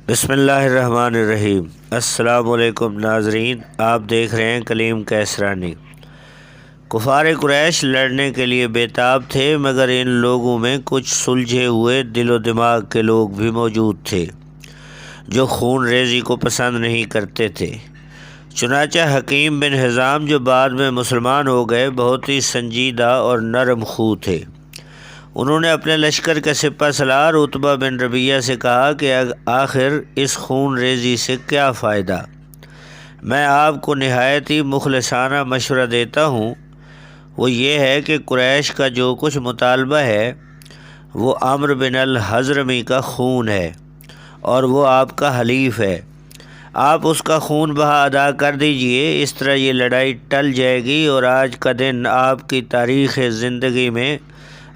بسم اللہ الرحمن الرحیم۔ السلام علیکم ناظرین، آپ دیکھ رہے ہیں کلیم کیسرانی۔ کفار قریش لڑنے کے لیے بےتاب تھے، مگر ان لوگوں میں کچھ سلجھے ہوئے دل و دماغ کے لوگ بھی موجود تھے جو خون ریزی کو پسند نہیں کرتے تھے۔ چنانچہ حکیم بن حزام جو بعد میں مسلمان ہو گئے بہت ہی سنجیدہ اور نرم خو تھے۔ انہوں نے اپنے لشکر کے سپہ سالار عتبہ بن ربیعہ سے کہا کہ آخر اس خون ریزی سے کیا فائدہ؟ میں آپ کو نہایت ہی مخلصانہ مشورہ دیتا ہوں، وہ یہ ہے کہ قریش کا جو کچھ مطالبہ ہے وہ عمرو بن الحضرمی کا خون ہے اور وہ آپ کا حلیف ہے۔ آپ اس کا خون بہا ادا کر دیجئے، اس طرح یہ لڑائی ٹل جائے گی اور آج کا دن آپ کی تاریخ زندگی میں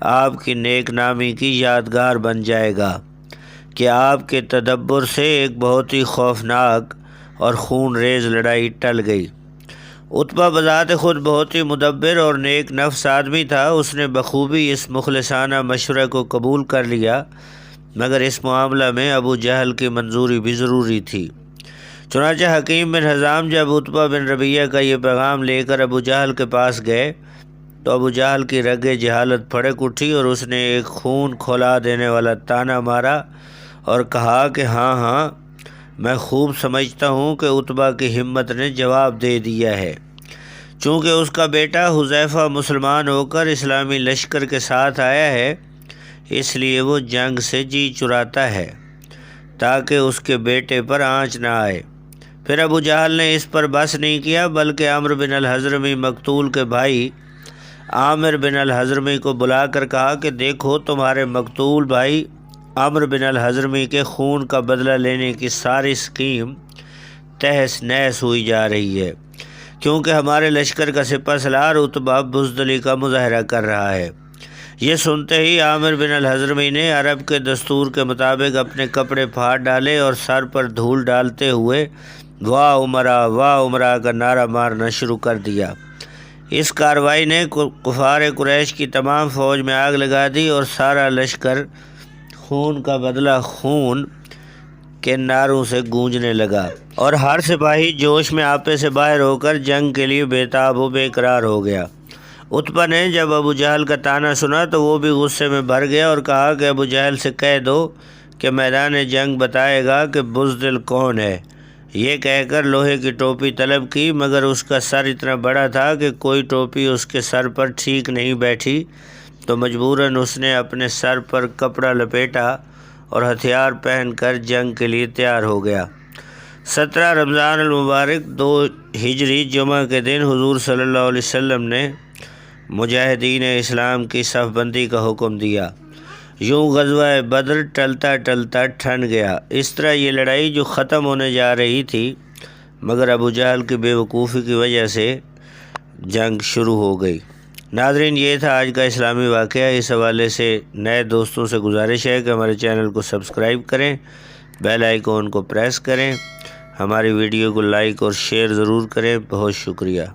آپ کی نیک نامی کی یادگار بن جائے گا کہ آپ کے تدبر سے ایک بہت ہی خوفناک اور خون ریز لڑائی ٹل گئی۔ عتبہ بذات خود بہت ہی مدبر اور نیک نفس آدمی تھا، اس نے بخوبی اس مخلصانہ مشورہ کو قبول کر لیا، مگر اس معاملہ میں ابو جہل کی منظوری بھی ضروری تھی۔ چنانچہ حکیم بن حزام جب عتبہ بن ربیعہ کا یہ پیغام لے کر ابو جہل کے پاس گئے تو ابو جہل کی رگ جہالت پھڑک اٹھی اور اس نے ایک خون کھولا دینے والا طعنہ مارا اور کہا کہ ہاں میں خوب سمجھتا ہوں کہ عتبہ کی ہمت نے جواب دے دیا ہے۔ چونکہ اس کا بیٹا حذیفہ مسلمان ہو کر اسلامی لشکر کے ساتھ آیا ہے، اس لیے وہ جنگ سے جی چراتا ہے تاکہ اس کے بیٹے پر آنچ نہ آئے۔ پھر ابو جہل نے اس پر بس نہیں کیا، بلکہ عمرو بن الحضرمی مقتول کے بھائی عامر بن الحضرمی کو بلا کر کہا کہ دیکھو، تمہارے مقتول بھائی عمرو بن الحضرمی کے خون کا بدلہ لینے کی ساری اسکیم تہس نہس ہوئی جا رہی ہے، کیونکہ ہمارے لشکر کا سپہ سالار عتبہ بزدلی کا مظاہرہ کر رہا ہے۔ یہ سنتے ہی عامر بن الحضرمی نے عرب کے دستور کے مطابق اپنے کپڑے پھاڑ ڈالے اور سر پر دھول ڈالتے ہوئے واہ عمرہ کا نعرہ مارنا شروع کر دیا۔ اس کارروائی نے کفار قریش کی تمام فوج میں آگ لگا دی اور سارا لشکر خون کا بدلہ خون کے نعروں سے گونجنے لگا اور ہر سپاہی جوش میں آپے سے باہر ہو کر جنگ کے لیے بےتاب و بے قرار ہو گیا۔ عتبہ نے جب ابو جہل کا طعنہ سنا تو وہ بھی غصے میں بھر گیا اور کہا کہ ابو جہل سے کہہ دو کہ میدان جنگ بتائے گا کہ بزدل کون ہے۔ یہ کہہ کر لوہے کی ٹوپی طلب کی، مگر اس کا سر اتنا بڑا تھا کہ کوئی ٹوپی اس کے سر پر ٹھیک نہیں بیٹھی، تو مجبوراً اس نے اپنے سر پر کپڑا لپیٹا اور ہتھیار پہن کر جنگ کے لیے تیار ہو گیا۔ 17 رمضان المبارک 2 ہجری جمعہ کے دن حضور صلی اللہ علیہ وسلم نے مجاہدین اسلام کی صف بندی کا حکم دیا۔ یوں غزوہ بدر ٹلتا ٹلتا ٹھن گیا۔ اس طرح یہ لڑائی جو ختم ہونے جا رہی تھی، مگر ابو جہل کی بے وقوفی کی وجہ سے جنگ شروع ہو گئی۔ ناظرین، یہ تھا آج کا اسلامی واقعہ۔ اس حوالے سے نئے دوستوں سے گزارش ہے کہ ہمارے چینل کو سبسکرائب کریں، بیل آئیکن کو پریس کریں، ہماری ویڈیو کو لائک اور شیئر ضرور کریں۔ بہت شکریہ۔